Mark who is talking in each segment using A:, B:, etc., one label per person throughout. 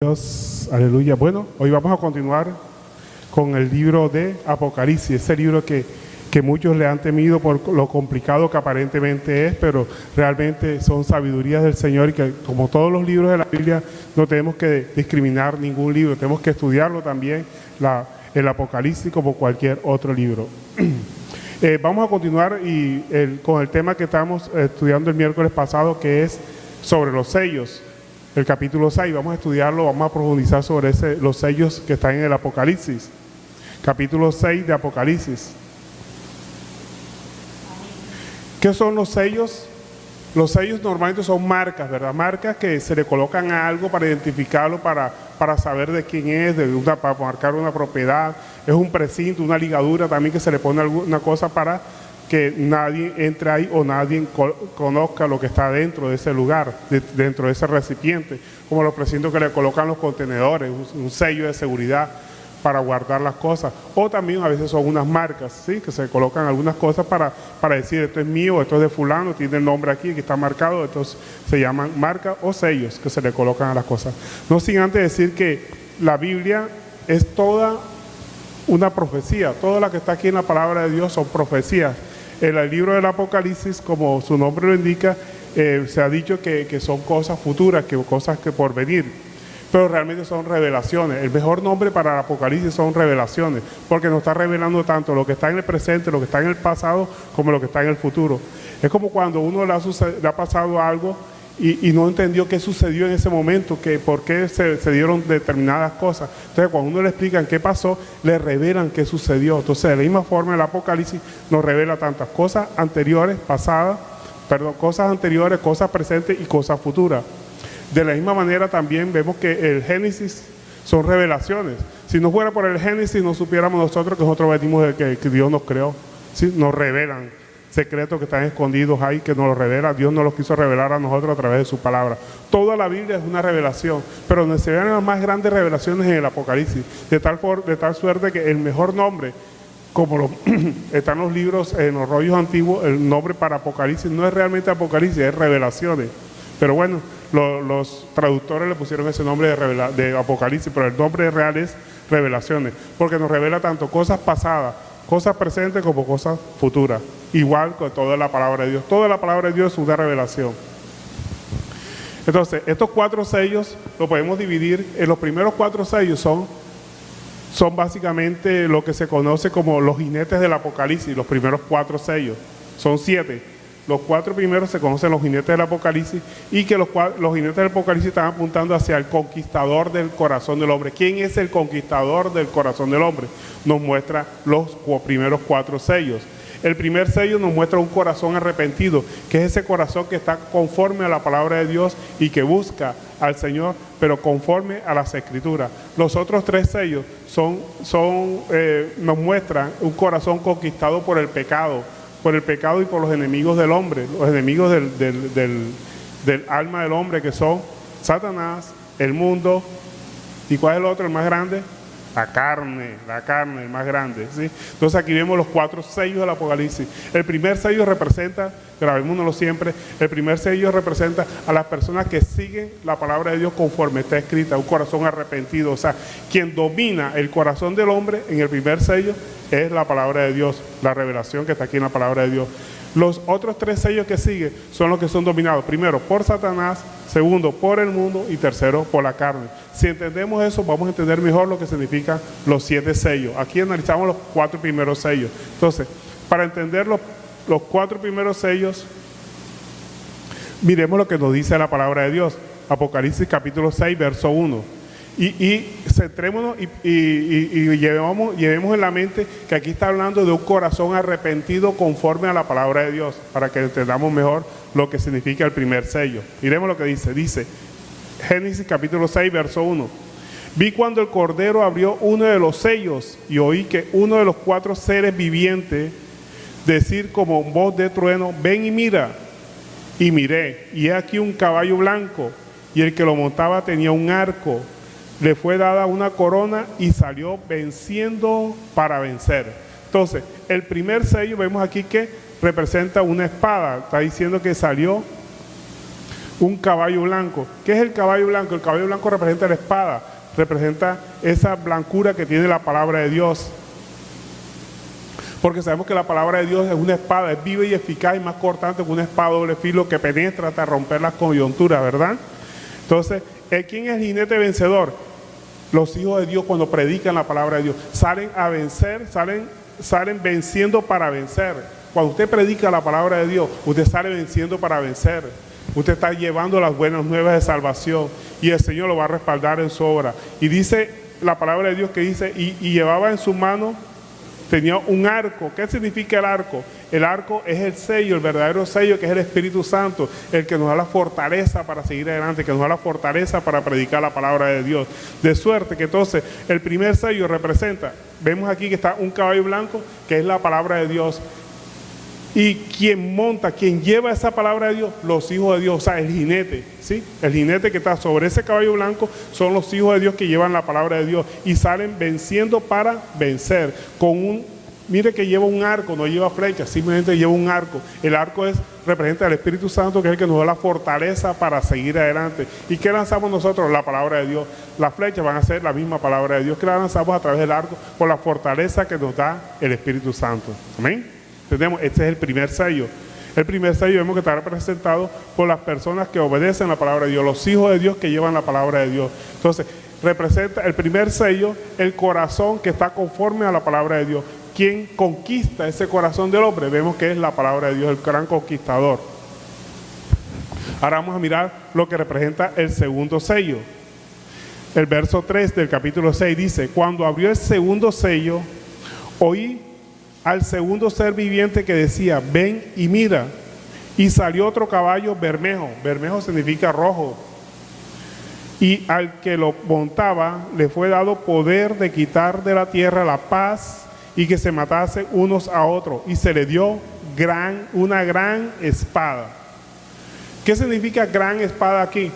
A: Dios, aleluya. Bueno, hoy vamos a continuar con el libro de Apocalipsis, ese libro que muchos le han temido por lo complicado que aparentemente es, pero realmente son sabidurías del Señor y que, como todos los libros de la Biblia, no tenemos que discriminar ningún libro, tenemos que estudiarlo también, el Apocalipsis, como cualquier otro libro. Vamos a continuar con el tema que estamos estudiando el miércoles pasado, que es sobre los sellos. El capítulo 6, vamos a estudiarlo, vamos a profundizar sobre los sellos que están en el Apocalipsis. Capítulo 6 de Apocalipsis. ¿Qué son los sellos? Los sellos normalmente son marcas, ¿verdad? Marcas que se le colocan a algo para identificarlo, para saber de quién es, para marcar una propiedad. Es un precinto, una ligadura también que se le pone alguna cosa para que nadie entre ahí o nadie conozca lo que está dentro de ese lugar, dentro de ese recipiente, como los precintos que le colocan los contenedores, un sello de seguridad para guardar las cosas, o también a veces son unas marcas, ¿sí? Que se colocan algunas cosas para decir esto es mío, esto es de fulano, tiene el nombre aquí que está marcado, estos se llaman marcas o sellos que se le colocan a las cosas. No sin antes decir que la Biblia es toda una profecía, toda la que está aquí en la palabra de Dios son profecías. En el libro del Apocalipsis, como su nombre lo indica, se ha dicho que son cosas futuras, cosas que por venir, pero realmente son revelaciones. El mejor nombre para el Apocalipsis son revelaciones, porque nos está revelando tanto lo que está en el presente, lo que está en el pasado, como lo que está en el futuro. Es como cuando uno le ha pasado algo y no entendió qué sucedió en ese momento, por qué se dieron determinadas cosas. Entonces, cuando uno le explican qué pasó, le revelan qué sucedió. Entonces, de la misma forma, el Apocalipsis nos revela tantas cosas anteriores, cosas anteriores, cosas presentes y cosas futuras. De la misma manera, también vemos que el Génesis son revelaciones. Si no fuera por el Génesis, no supiéramos nosotros que nosotros venimos de que Dios nos creó. ¿Sí? Nos revelan secretos que están escondidos ahí, que nos los revela. Dios nos los quiso revelar a nosotros a través de su palabra. Toda la Biblia es una revelación, pero donde se ven las más grandes revelaciones en el Apocalipsis, de tal suerte que el mejor nombre, como están los libros, en los rollos antiguos, el nombre para Apocalipsis no es realmente Apocalipsis, es revelaciones. Pero bueno, los traductores le pusieron ese nombre de Apocalipsis, pero el nombre real es revelaciones, porque nos revela tanto cosas pasadas, cosas presentes como cosas futuras, igual con toda la palabra de Dios. Toda la palabra de Dios es una revelación. Entonces, estos 4 sellos los podemos dividir. En los primeros 4 sellos son básicamente lo que se conoce como los jinetes del Apocalipsis. Los primeros 4 sellos, son 7. Los 4 primeros se conocen los jinetes del Apocalipsis, y que los jinetes del Apocalipsis están apuntando hacia el conquistador del corazón del hombre. ¿Quién es el conquistador del corazón del hombre? Nos muestra los primeros 4 sellos. El primer sello nos muestra un corazón arrepentido, que es ese corazón que está conforme a la palabra de Dios y que busca al Señor, pero conforme a las Escrituras. Los otros 3 sellos nos muestran un corazón conquistado por el pecado y por los enemigos del hombre, los enemigos del alma del hombre, que son Satanás, el mundo, ¿y cuál es el otro, el más grande? La carne, el más grande, ¿sí? Entonces aquí vemos los 4 sellos del Apocalipsis. El primer sello representa, grabémonoslo siempre, el primer sello representa a las personas que siguen la palabra de Dios conforme está escrita, un corazón arrepentido. O sea, quien domina el corazón del hombre en el primer sello es la palabra de Dios, la revelación que está aquí en la palabra de Dios. Los otros 3 sellos que siguen son los que son dominados, primero por Satanás, segundo por el mundo y tercero por la carne. Si entendemos eso, vamos a entender mejor lo que significan los 7 sellos. Aquí analizamos los 4 primeros sellos. Entonces, para entender los 4 primeros sellos, miremos lo que nos dice la palabra de Dios. Apocalipsis capítulo 6, verso 1. Y centrémonos y llevemos en la mente que aquí está hablando de un corazón arrepentido conforme a la palabra de Dios, para que entendamos mejor lo que significa el primer sello. Miremos lo que dice Génesis capítulo 6, verso 1. Vi cuando el Cordero abrió uno de los sellos y oí que uno de los 4 seres vivientes decir como voz de trueno: ven y mira. Y miré, y he aquí un caballo blanco, y el que lo montaba tenía un arco. Le fue dada una corona y salió venciendo para vencer. Entonces, el primer sello vemos aquí que representa una espada. Está diciendo que salió un caballo blanco. ¿Qué es el caballo blanco? El caballo blanco representa la espada, representa esa blancura que tiene la palabra de Dios. Porque sabemos que la palabra de Dios es una espada, es viva y eficaz y más cortante que una espada doble filo que penetra hasta romper las coyunturas, ¿verdad? Entonces, ¿quién es el jinete vencedor? Los hijos de Dios, cuando predican la palabra de Dios, salen a vencer, salen venciendo para vencer. Cuando usted predica la palabra de Dios, usted sale venciendo para vencer. Usted está llevando las buenas nuevas de salvación y el Señor lo va a respaldar en su obra. Y dice la palabra de Dios que dice, y llevaba en su mano, tenía un arco. ¿Qué significa el arco? El arco es el sello, el verdadero sello, que es el Espíritu Santo, el que nos da la fortaleza para seguir adelante, que nos da la fortaleza para predicar la palabra de Dios. De suerte que entonces el primer sello representa, vemos aquí que está un caballo blanco, que es la palabra de Dios. Y quien monta, quien lleva esa palabra de Dios, los hijos de Dios, o sea, el jinete, ¿sí? El jinete que está sobre ese caballo blanco son los hijos de Dios que llevan la palabra de Dios y salen venciendo para vencer. Mire que lleva un arco, no lleva flechas, simplemente lleva un arco. El arco representa al Espíritu Santo, que es el que nos da la fortaleza para seguir adelante. ¿Y qué lanzamos nosotros? La palabra de Dios. Las flechas van a ser la misma palabra de Dios que la lanzamos a través del arco por la fortaleza que nos da el Espíritu Santo. Amén. Entendemos, este es el primer sello. El primer sello vemos que está representado por las personas que obedecen la palabra de Dios, los hijos de Dios que llevan la palabra de Dios. Entonces, representa el primer sello, el corazón que está conforme a la palabra de Dios. ¿Quién conquista ese corazón del hombre? Vemos que es la palabra de Dios, el gran conquistador. Ahora vamos a mirar lo que representa el segundo sello. El verso 3 del capítulo 6 dice, cuando abrió el segundo sello, oí al segundo ser viviente que decía, ven y mira. Y salió otro caballo bermejo. Bermejo significa rojo. Y al que lo montaba le fue dado poder de quitar de la tierra la paz y que se matase unos a otros. Y se le dio una gran espada. ¿Qué significa gran espada aquí?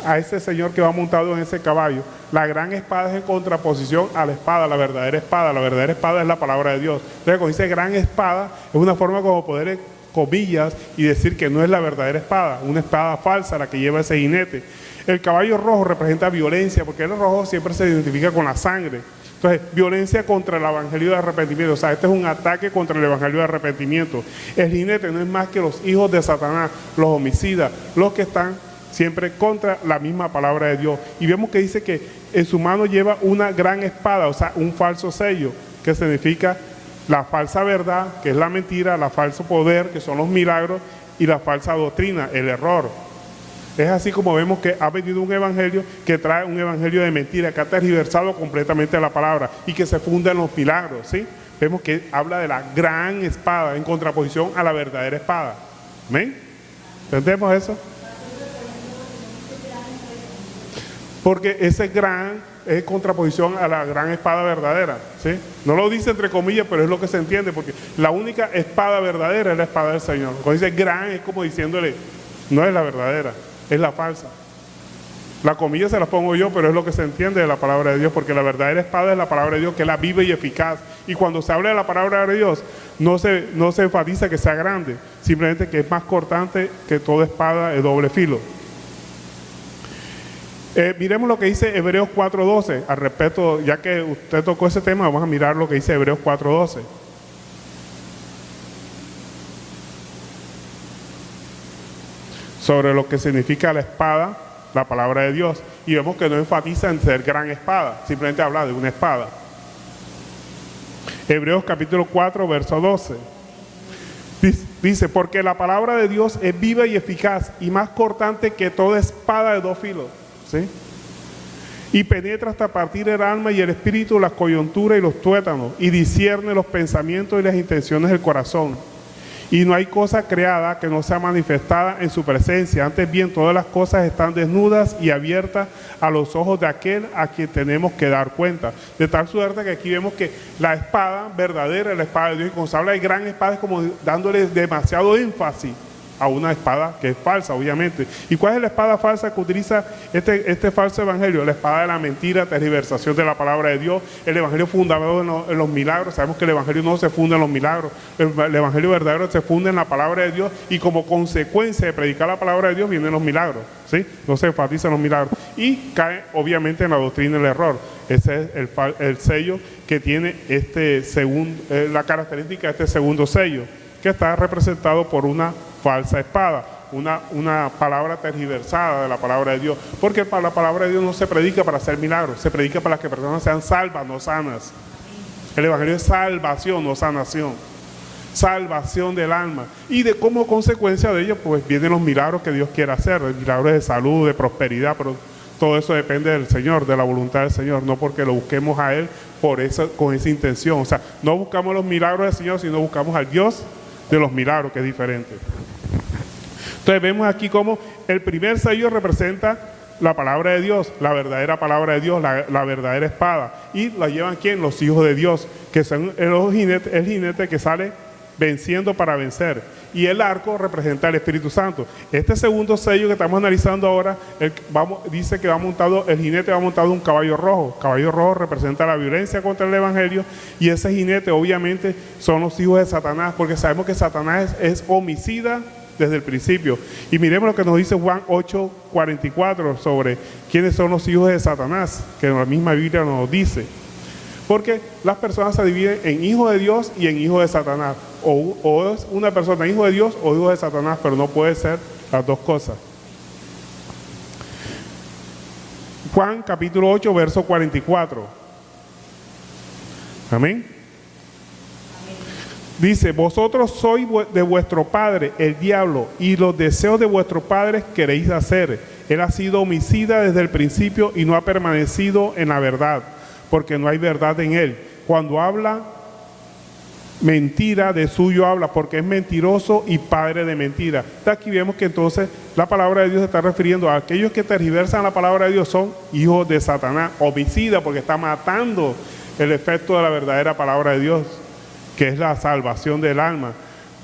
A: A ese señor que va montado en ese caballo. La gran espada es en contraposición a la espada, la verdadera espada. La verdadera espada es la palabra de Dios. Entonces, cuando dice gran espada, es una forma como poder, comillas, y decir que no es la verdadera espada, una espada falsa la que lleva ese jinete. El caballo rojo representa violencia, porque el rojo siempre se identifica con la sangre. Entonces, violencia contra el evangelio de arrepentimiento. O sea, este es un ataque contra el evangelio de arrepentimiento. El jinete no es más que los hijos de Satanás, los homicidas, los que están siempre contra la misma palabra de Dios. Y vemos que dice que en su mano lleva una gran espada, o sea, un falso sello, que significa la falsa verdad, que es la mentira, el falso poder, que son los milagros, y la falsa doctrina, el error. Es así como vemos que ha venido un evangelio que trae un evangelio de mentira, que ha tergiversado completamente la palabra y que se funda en los milagros, ¿sí? Vemos que habla de la gran espada en contraposición a la verdadera espada. ¿Amén? ¿Entendemos eso? Porque ese gran es contraposición a la gran espada verdadera, ¿sí? No lo dice entre comillas, pero es lo que se entiende, porque la única espada verdadera es la espada del Señor. Cuando dice gran es como diciéndole, no es la verdadera, es la falsa. La comilla se la pongo yo, pero es lo que se entiende de la palabra de Dios, porque la verdadera espada es la palabra de Dios, que es la viva y eficaz. Y cuando se habla de la palabra de Dios, no se enfatiza que sea grande, simplemente que es más cortante que toda espada de doble filo. Miremos lo que dice Hebreos 4:12, al respecto, ya que usted tocó ese tema, vamos a mirar lo que dice Hebreos 4:12. Sobre lo que significa la espada, la palabra de Dios. Y vemos que no enfatiza en ser gran espada, simplemente habla de una espada. Hebreos capítulo 4, verso 12. Dice, porque la palabra de Dios es viva y eficaz y más cortante que toda espada de dos filos. ¿Sí? Y penetra hasta partir el alma y el espíritu, las coyunturas y los tuétanos, y discierne los pensamientos y las intenciones del corazón. Y no hay cosa creada que no sea manifestada en su presencia. Antes bien, todas las cosas están desnudas y abiertas a los ojos de aquel a quien tenemos que dar cuenta. De tal suerte que aquí vemos que la espada verdadera es la espada de Dios. Y cuando se habla de gran espada es como dándole demasiado énfasis a una espada que es falsa, obviamente. ¿Y cuál es la espada falsa que utiliza este falso evangelio? La espada de la mentira, tergiversación de la palabra de Dios, el evangelio fundado en los milagros. Sabemos que el evangelio no se funda en los milagros, el evangelio verdadero se funda en la palabra de Dios, y como consecuencia de predicar la palabra de Dios vienen los milagros, ¿sí? No se enfatizan los milagros, y cae obviamente en la doctrina del error. Ese es el sello que tiene la característica de este segundo sello, que está representado por una falsa espada, una palabra tergiversada de la palabra de Dios, porque la palabra de Dios no se predica para hacer milagros, se predica para que las personas sean salvas, no sanas. El evangelio es salvación, no sanación, salvación del alma, y como consecuencia de ello pues vienen los milagros que Dios quiere hacer, milagros de salud, de prosperidad, pero todo eso depende del Señor, de la voluntad del Señor, no porque lo busquemos a Él con esa intención. O sea, no buscamos los milagros del Señor, sino buscamos al Dios de los milagros, que es diferente. Entonces vemos aquí como el primer sello representa la palabra de Dios, la verdadera palabra de Dios, la verdadera espada. ¿Y la llevan quién? Los hijos de Dios, que son el jinete que sale venciendo para vencer. Y el arco representa el Espíritu Santo. Este segundo sello que estamos analizando ahora, dice que el jinete va montado en un caballo rojo. Caballo rojo representa la violencia contra el evangelio, y ese jinete obviamente son los hijos de Satanás, porque sabemos que Satanás es homicida desde el principio. Y miremos lo que nos dice Juan 8:44 sobre quiénes son los hijos de Satanás, que en la misma Biblia nos dice. Porque las personas se dividen en hijos de Dios y en hijos de Satanás. O es una persona hijo de Dios o hijo de Satanás, pero no puede ser las dos cosas. Juan capítulo 8, verso 44. Amén. Dice: vosotros sois de vuestro padre el diablo, y los deseos de vuestro padre queréis hacer. Él ha sido homicida desde el principio y no ha permanecido en la verdad, porque no hay verdad en él. Cuando habla mentira, de suyo habla, porque es mentiroso y padre de mentira. Aquí vemos que entonces la palabra de Dios se está refiriendo a aquellos que tergiversan la palabra de Dios, son hijos de Satanás, homicida, porque está matando el efecto de la verdadera palabra de Dios, que es la salvación del alma.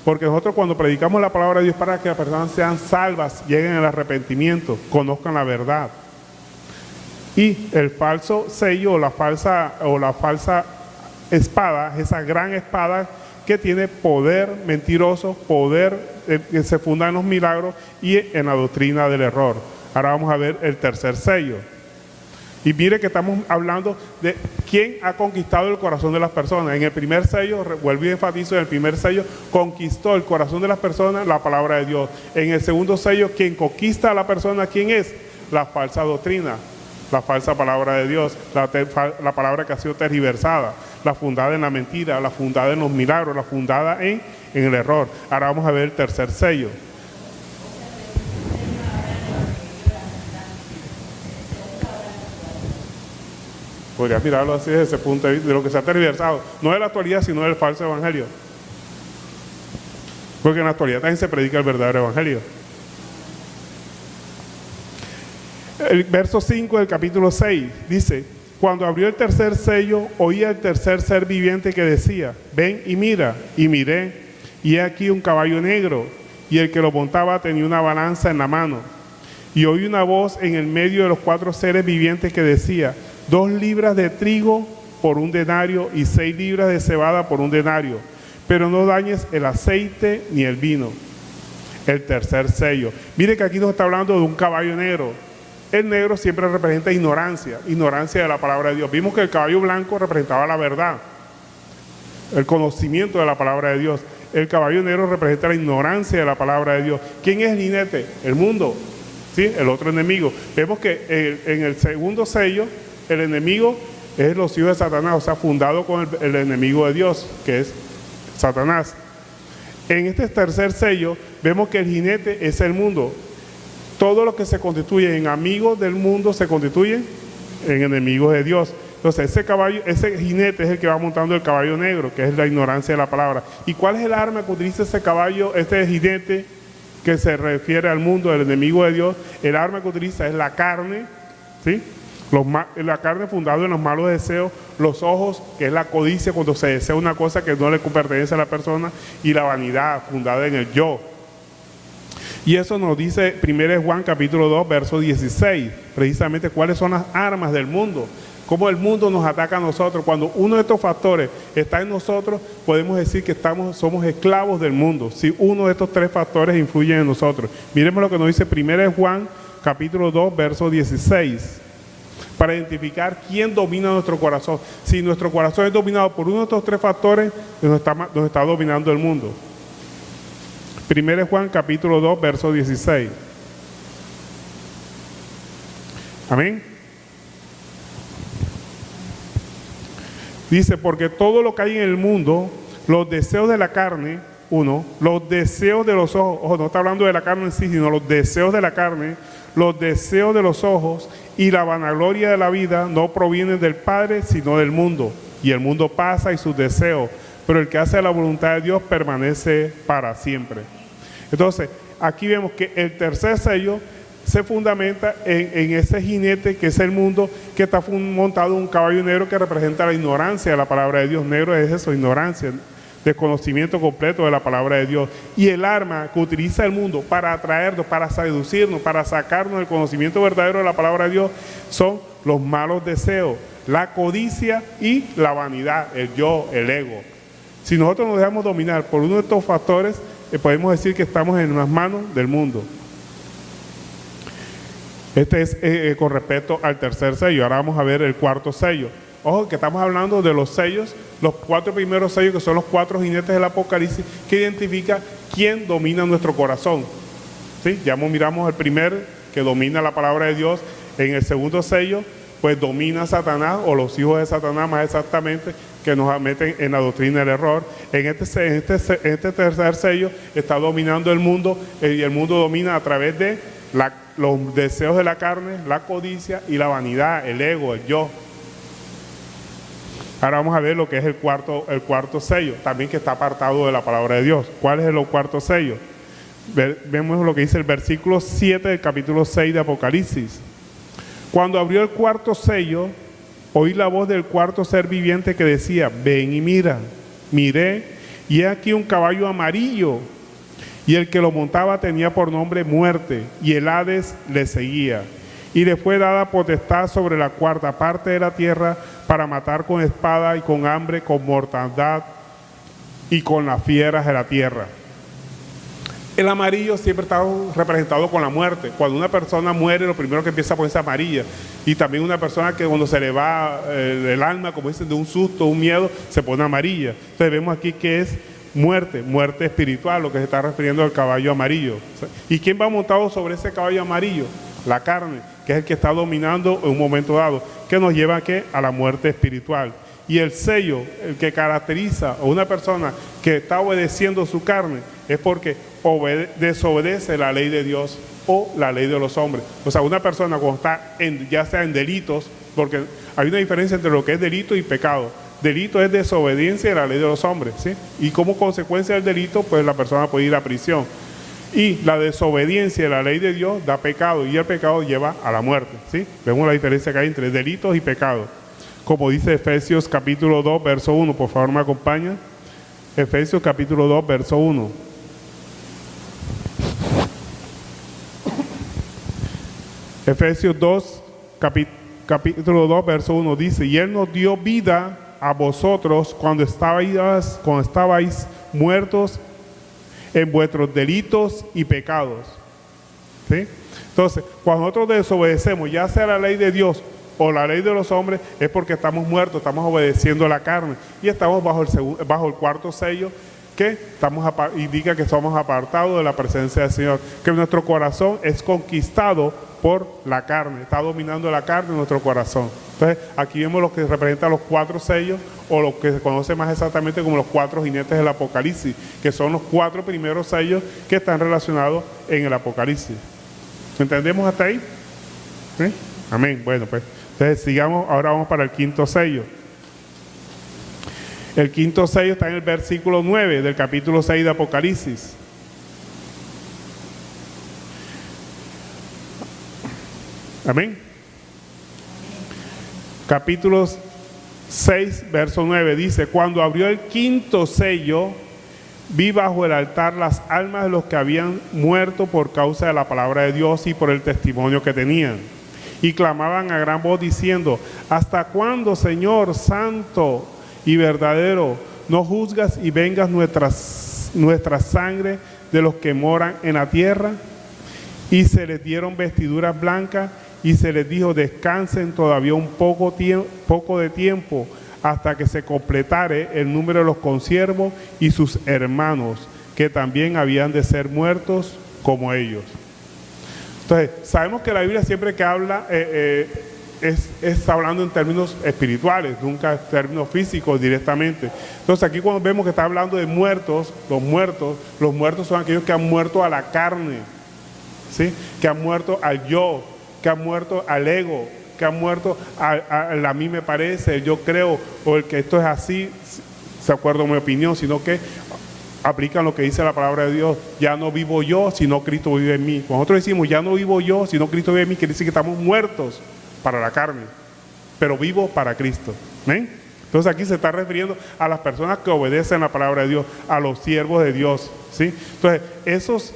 A: Porque nosotros cuando predicamos la palabra de Dios para que las personas sean salvas, lleguen al arrepentimiento, conozcan la verdad. Y el falso sello o la falsa espada, esa gran espada que tiene poder mentiroso, poder que se funda en los milagros y en la doctrina del error. Ahora vamos a ver el tercer sello. Y mire que estamos hablando de quién ha conquistado el corazón de las personas. En el primer sello, vuelvo y enfatizo, en el primer sello conquistó el corazón de las personas la palabra de Dios. En el segundo sello, quien conquista a la persona, ¿quién es? La falsa doctrina, la falsa palabra de Dios, la palabra que ha sido tergiversada, la fundada en la mentira, la fundada en los milagros, la fundada en el error. Ahora vamos a ver el tercer sello. Podría mirarlo así desde ese punto de vista, de lo que se ha tergiversado, no de la actualidad, sino del falso evangelio. Porque en la actualidad también se predica el verdadero evangelio. El verso 5 del capítulo 6 dice: cuando abrió el tercer sello, oía el tercer ser viviente que decía: ven y mira. Y miré, y he aquí un caballo negro, y el que lo montaba tenía una balanza en la mano. Y oí una voz en el medio de los 4 seres vivientes que decía: 2 libras de trigo por 1 denario y 6 libras de cebada por 1 denario, pero no dañes el aceite ni el vino. El tercer sello. Mire que aquí nos está hablando de un caballo negro. El negro siempre representa ignorancia de la palabra de Dios. Vimos que el caballo blanco representaba la verdad, el conocimiento de la palabra de Dios. El caballo negro representa la ignorancia de la palabra de Dios. ¿Quién es el jinete? El mundo, ¿sí? El otro enemigo. Vemos que en el segundo sello, el enemigo es los hijos de Satanás, o sea, fundado con el enemigo de Dios, que es Satanás. En este tercer sello, vemos que el jinete es el mundo. Todo lo que se constituye en amigos del mundo se constituye en enemigos de Dios. Entonces ese jinete es el que va montando el caballo negro, que es la ignorancia de la palabra. ¿Y cuál es el arma que utiliza ese caballo, este jinete que se refiere al mundo, del enemigo de Dios? El arma que utiliza es la carne, ¿sí? La carne fundada en los malos deseos, los ojos, que es la codicia cuando se desea una cosa que no le pertenece a la persona, y la vanidad fundada en el yo. Y eso nos dice 1 Juan capítulo 2, verso 16, precisamente cuáles son las armas del mundo, cómo el mundo nos ataca a nosotros. Cuando uno de estos factores está en nosotros, podemos decir que somos esclavos del mundo, si uno de estos tres factores influye en nosotros. Miremos lo que nos dice 1 Juan capítulo 2, verso 16, para identificar quién domina nuestro corazón. Si nuestro corazón es dominado por uno de estos tres factores, nos está dominando el mundo. 1 Juan capítulo 2, verso 16. Amén. Dice, porque todo lo que hay en el mundo, los deseos de la carne, los deseos de los ojos, ojo, no está hablando de la carne en sí, sino los deseos de la carne, los deseos de los ojos y la vanagloria de la vida no provienen del Padre, sino del mundo. Y el mundo pasa y sus deseos, pero el que hace la voluntad de Dios permanece para siempre. Entonces, aquí vemos que el tercer sello se fundamenta en ese jinete que es el mundo, que está montado en un caballo negro que representa la ignorancia de la palabra de Dios. Negro es eso, ignorancia, desconocimiento completo de la palabra de Dios. Y el arma que utiliza el mundo para atraernos, para seducirnos, para sacarnos del conocimiento verdadero de la palabra de Dios, son los malos deseos, la codicia y la vanidad, el yo, el ego. Si nosotros nos dejamos dominar por uno de estos factores, podemos decir que estamos en las manos del mundo. Este es con respecto al tercer sello. Ahora vamos a ver el cuarto sello. Ojo que estamos hablando de los sellos, los cuatro primeros sellos que son los cuatro jinetes del Apocalipsis, que identifica quién domina nuestro corazón. ¿Sí? Ya miramos el primer, que domina la palabra de Dios. En el segundo sello, pues domina Satanás, o los hijos de Satanás más exactamente, que nos meten en la doctrina del error. En este tercer sello está dominando el mundo, y el mundo domina a través de los deseos de la carne, la codicia y la vanidad, el ego, el yo. Ahora vamos a ver lo que es el cuarto sello, también que está apartado de la palabra de Dios. ¿Cuál es el cuarto sello? Vemos lo que dice el versículo 7 del capítulo 6 de Apocalipsis. Cuando abrió el cuarto sello, oí la voz del cuarto ser viviente que decía, ven y mira. Miré, y he aquí un caballo amarillo, y el que lo montaba tenía por nombre Muerte, y el Hades le seguía. Y le fue dada potestad sobre la cuarta parte de la tierra para matar con espada y con hambre, con mortandad y con las fieras de la tierra. El amarillo siempre está representado con la muerte. Cuando una persona muere, lo primero que empieza a ponerse amarilla. Y también una persona que cuando se le va el alma, como dicen, de un susto, un miedo, se pone amarilla. Entonces vemos aquí que es muerte espiritual, lo que se está refiriendo al caballo amarillo. ¿Y quién va montado sobre ese caballo amarillo? La carne, que es el que está dominando en un momento dado, que nos lleva a la muerte espiritual. Y el sello, el que caracteriza a una persona que está obedeciendo su carne, es porque desobedece la ley de Dios o la ley de los hombres. O sea, una persona cuando está ya sea en delitos, porque hay una diferencia entre lo que es delito y pecado. Delito es desobediencia a la ley de los hombres, ¿sí? Y como consecuencia del delito, pues la persona puede ir a prisión. Y la desobediencia a la ley de Dios da pecado, y el pecado lleva a la muerte, ¿sí? Vemos la diferencia que hay entre delitos y pecados. Como dice Efesios capítulo 2, verso 1, por favor me acompaña. Efesios capítulo 2, verso 1. Efesios 2, capítulo 2, verso 1 dice, y Él nos dio vida a vosotros cuando estabais muertos en vuestros delitos y pecados. ¿Sí? Entonces, cuando nosotros desobedecemos, ya sea la ley de Dios o la ley de los hombres, es porque estamos muertos, estamos obedeciendo la carne y estamos bajo el cuarto sello, que indica que somos apartados de la presencia del Señor, que nuestro corazón es conquistado por la carne, está dominando la carne en nuestro corazón. Entonces aquí vemos lo que representa los cuatro sellos, o lo que se conoce más exactamente como los cuatro jinetes del Apocalipsis, que son los cuatro primeros sellos que están relacionados en el Apocalipsis. ¿Entendemos hasta ahí? ¿Sí? Amén. Bueno, pues entonces sigamos, ahora vamos para el quinto sello. El quinto sello está en el versículo 9 del capítulo 6 de Apocalipsis. Amén. Capítulo 6, verso 9 dice, cuando abrió el quinto sello, vi bajo el altar las almas de los que habían muerto por causa de la palabra de Dios y por el testimonio que tenían. Y clamaban a gran voz diciendo: ¿hasta cuándo, Señor santo y verdadero, no juzgas y vengas nuestra sangre de los que moran en la tierra? Y se les dieron vestiduras blancas y se les dijo: descansen todavía un poco de tiempo, hasta que se completare el número de los consiervos y sus hermanos, que también habían de ser muertos como ellos. Entonces, sabemos que la Biblia siempre que habla es hablando en términos espirituales, nunca en términos físicos directamente. Entonces, aquí cuando vemos que está hablando de muertos, los muertos son aquellos que han muerto a la carne, ¿sí? Que han muerto al yo, que han muerto al ego, que han muerto a mí me parece, yo creo, o el que esto es así, de acuerdo a mi opinión, sino que aplican lo que dice la palabra de Dios: ya no vivo yo, sino Cristo vive en mí. Cuando nosotros decimos ya no vivo yo, sino Cristo vive en mí, quiere decir que estamos muertos para la carne, pero vivos para Cristo. ¿Ven? Entonces aquí se está refiriendo a las personas que obedecen la palabra de Dios, a los siervos de Dios, ¿sí? Entonces,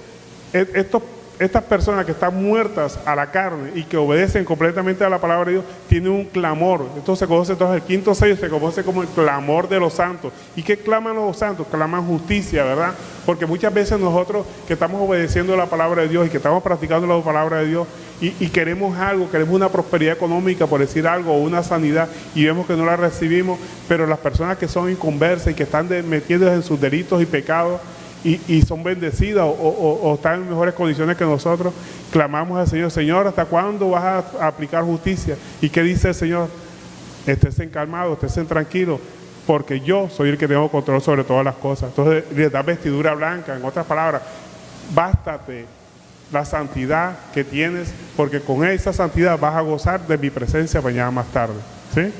A: estas personas que están muertas a la carne y que obedecen completamente a la palabra de Dios, tienen un clamor. Entonces se conoce, el quinto sello se conoce como el clamor de los santos. ¿Y qué claman los santos? Claman justicia, ¿verdad? Porque muchas veces nosotros que estamos obedeciendo la palabra de Dios y que estamos practicando la palabra de Dios y queremos algo, queremos una prosperidad económica, por decir algo, o una sanidad, y vemos que no la recibimos, pero las personas que son inconversas y que están metidas en sus delitos y pecados, y son bendecidas o están en mejores condiciones que nosotros, clamamos al Señor: Señor, ¿hasta cuándo vas a aplicar justicia? ¿Y qué dice el Señor? Esténse calmados, esténse tranquilos, porque yo soy el que tengo control sobre todas las cosas. Entonces les da vestidura blanca. En otras palabras, bástate la santidad que tienes, porque con esa santidad vas a gozar de mi presencia mañana más tarde, ¿sí?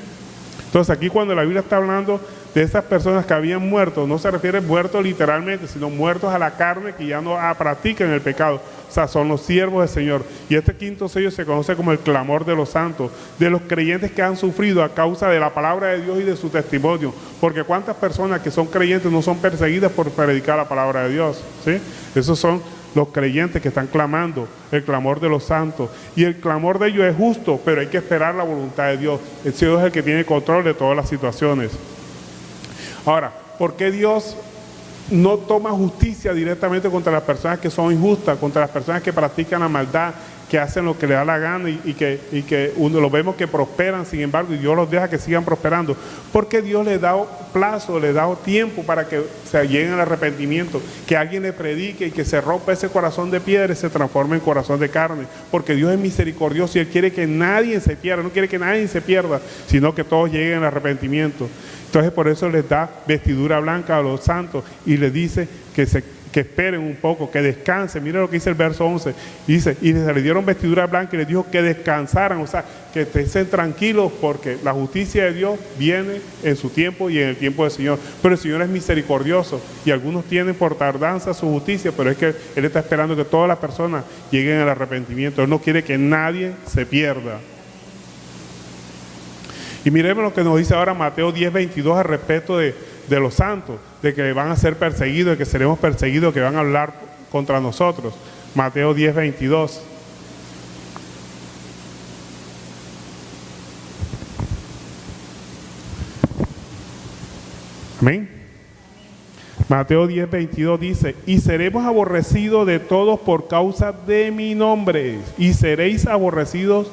A: Entonces aquí cuando la Biblia está hablando de esas personas que habían muerto, no se refiere a muertos literalmente, sino muertos a la carne, que ya no practican el pecado. O sea, son los siervos del Señor. Y este quinto sello se conoce como el clamor de los santos, de los creyentes que han sufrido a causa de la palabra de Dios y de su testimonio. Porque cuántas personas que son creyentes no son perseguidas por predicar la palabra de Dios, ¿sí? Esos son los creyentes que están clamando, el clamor de los santos. Y el clamor de ellos es justo, pero hay que esperar la voluntad de Dios. El Señor es el que tiene control de todas las situaciones. Ahora, ¿por qué Dios no toma justicia directamente contra las personas que son injustas, contra las personas que practican la maldad, que hacen lo que le da la gana y que uno lo vemos que prosperan, sin embargo, y Dios los deja que sigan prosperando? Porque Dios les da plazo, les da tiempo para que se lleguen al arrepentimiento, que alguien le predique y que se rompa ese corazón de piedra y se transforme en corazón de carne, porque Dios es misericordioso y Él quiere que nadie se pierda, no quiere que nadie se pierda, sino que todos lleguen al arrepentimiento. Entonces por eso les da vestidura blanca a los santos y les dice que esperen un poco, que descansen. Mira lo que dice el verso 11, dice: y les dieron vestidura blanca y les dijo que descansaran, o sea, que estén tranquilos, porque la justicia de Dios viene en su tiempo y en el tiempo del Señor. Pero el Señor es misericordioso y algunos tienen por tardanza su justicia, pero es que Él está esperando que todas las personas lleguen al arrepentimiento. Él no quiere que nadie se pierda. Y miremos lo que nos dice ahora Mateo 10:22 al respecto de los santos, de que van a ser perseguidos, de que seremos perseguidos, que van a hablar contra nosotros. Mateo 10:22. Amén. Mateo 10:22 dice: y seremos aborrecidos de todos por causa de mi nombre, y seréis aborrecidos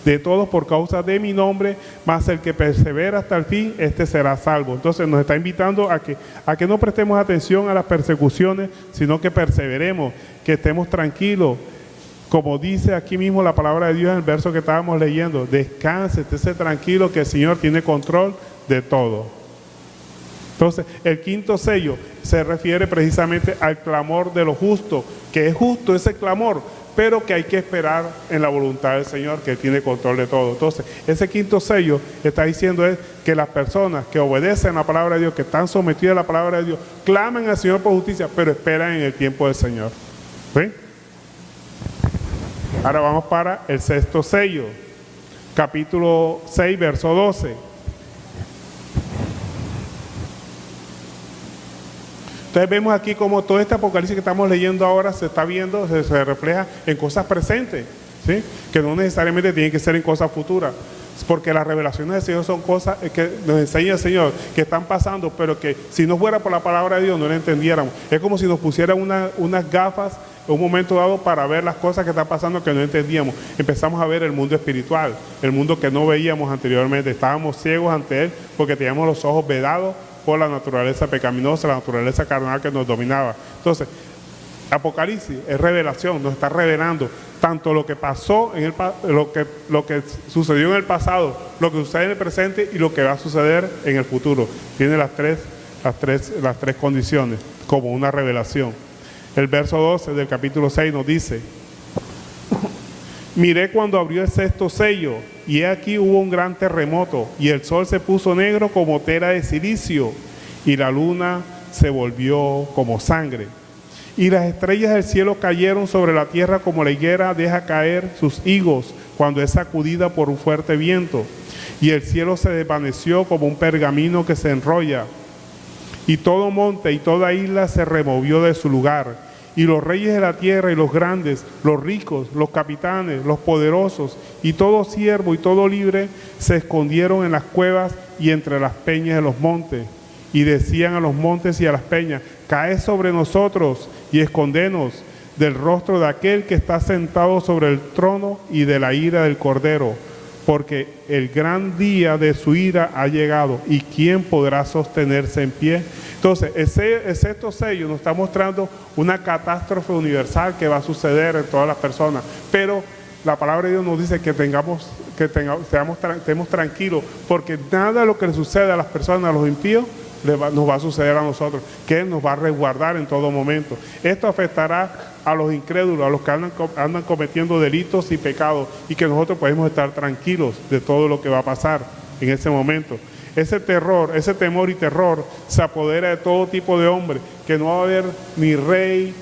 A: de todos por causa de mi nombre, mas el que persevera hasta el fin, este será salvo. Entonces nos está invitando a que no prestemos atención a las persecuciones, sino que perseveremos, que estemos tranquilos. Como dice aquí mismo la palabra de Dios en el verso que estábamos leyendo: descanse, esté tranquilo, que el Señor tiene control de todo. Entonces, el quinto sello se refiere precisamente al clamor de los justos, que es justo ese clamor, pero que hay que esperar en la voluntad del Señor, que Él tiene control de todo. Entonces, ese quinto sello está diciendo es que las personas que obedecen la palabra de Dios, que están sometidas a la palabra de Dios, claman al Señor por justicia, pero esperan en el tiempo del Señor. ¿Sí? Ahora vamos para el sexto sello, capítulo 6, verso 12. Entonces vemos aquí como todo este Apocalipsis que estamos leyendo ahora se está viendo, se refleja en cosas presentes, ¿sí? Que no necesariamente tienen que ser en cosas futuras, porque las revelaciones del Señor son cosas que nos enseña el Señor, que están pasando, pero que si no fuera por la palabra de Dios no la entendiéramos. Es como si nos pusieran unas gafas en un momento dado para ver las cosas que están pasando que no entendíamos. Empezamos a ver el mundo espiritual, el mundo que no veíamos anteriormente. Estábamos ciegos ante él porque teníamos los ojos vedados por la naturaleza pecaminosa, la naturaleza carnal que nos dominaba. Entonces, Apocalipsis es revelación, nos está revelando tanto lo que pasó, lo que sucedió en el pasado, lo que sucede en el presente y lo que va a suceder en el futuro. Tiene las tres condiciones como una revelación. El verso 12 del capítulo 6 nos dice: miré cuando abrió el sexto sello, y he aquí hubo un gran terremoto, y el sol se puso negro como tela de silicio, y la luna se volvió como sangre. Y las estrellas del cielo cayeron sobre la tierra como la higuera deja caer sus higos cuando es sacudida por un fuerte viento. Y el cielo se desvaneció como un pergamino que se enrolla. Y todo monte y toda isla se removió de su lugar. Y los reyes de la tierra y los grandes, los ricos, los capitanes, los poderosos, y todo siervo y todo libre, se escondieron en las cuevas y entre las peñas de los montes. Y decían a los montes y a las peñas: caed sobre nosotros y escondenos del rostro de aquel que está sentado sobre el trono y de la ira del Cordero, porque el gran día de su ira ha llegado, y ¿quién podrá sostenerse en pie? Entonces, el sexto sello nos está mostrando una catástrofe universal que va a suceder en todas las personas, pero la palabra de Dios nos dice que estemos tranquilos, porque nada de lo que le sucede a las personas, a los impíos, nos va a suceder a nosotros, que Él nos va a resguardar en todo momento. Esto afectará a los incrédulos, a los que andan cometiendo delitos y pecados, y que nosotros podemos estar tranquilos de todo lo que va a pasar en ese momento. Ese terror, ese temor y terror se apodera de todo tipo de hombre, que no va a haber ni rey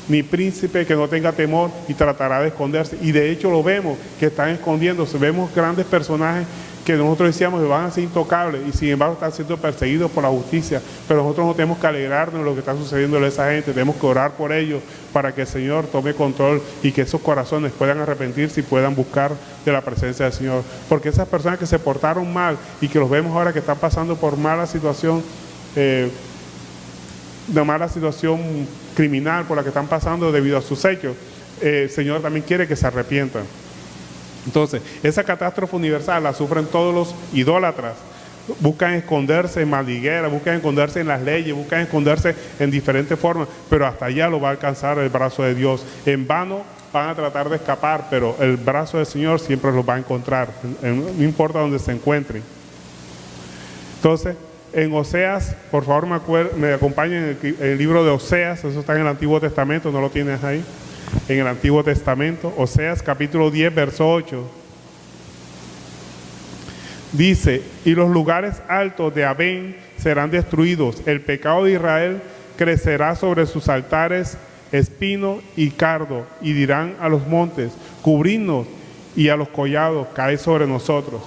A: ni príncipe que no tenga temor y tratará de esconderse. Y de hecho lo vemos, que están escondiéndose. Vemos grandes personajes que nosotros decíamos que van a ser intocables y sin embargo están siendo perseguidos por la justicia, pero nosotros no tenemos que alegrarnos de lo que está sucediendo a esa gente, tenemos que orar por ellos para que el Señor tome control y que esos corazones puedan arrepentirse y puedan buscar de la presencia del Señor, porque esas personas que se portaron mal y que los vemos ahora que están pasando por mala situación, de mala situación criminal por la que están pasando debido a sus hechos, el Señor también quiere que se arrepientan. Entonces, esa catástrofe universal la sufren todos los idólatras. Buscan esconderse en madrigueras, buscan esconderse en las leyes, buscan esconderse en diferentes formas, pero hasta allá lo va a alcanzar el brazo de Dios. En vano van a tratar de escapar, pero el brazo del Señor siempre los va a encontrar, no importa dónde se encuentren. Entonces, en Oseas, por favor me acompañen en el libro de Oseas, eso está en el Antiguo Testamento, ¿no lo tienes ahí? En el Antiguo Testamento, Oseas capítulo 10, verso 8, dice: y los lugares altos de Abén serán destruidos, el pecado de Israel crecerá sobre sus altares espino y cardo, y dirán a los montes: cubridnos, y a los collados: caed sobre nosotros.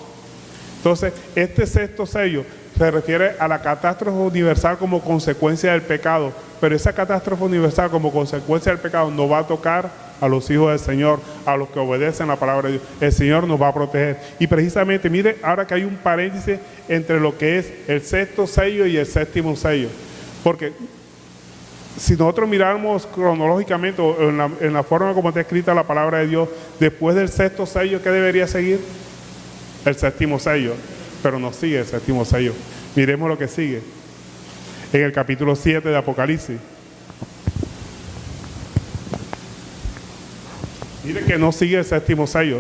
A: Entonces, este sexto sello se refiere a la catástrofe universal como consecuencia del pecado, pero esa catástrofe universal como consecuencia del pecado no va a tocar a los hijos del Señor, a los que obedecen la palabra de Dios. El Señor nos va a proteger. Y precisamente, mire, ahora que hay un paréntesis entre lo que es el sexto sello y el séptimo sello, porque si nosotros miramos cronológicamente o en la forma como está escrita la palabra de Dios, después del sexto sello, ¿qué debería seguir? El séptimo sello. Pero no sigue el séptimo sello. Miremos lo que sigue en el capítulo 7 de Apocalipsis. Mire que no sigue el séptimo sello,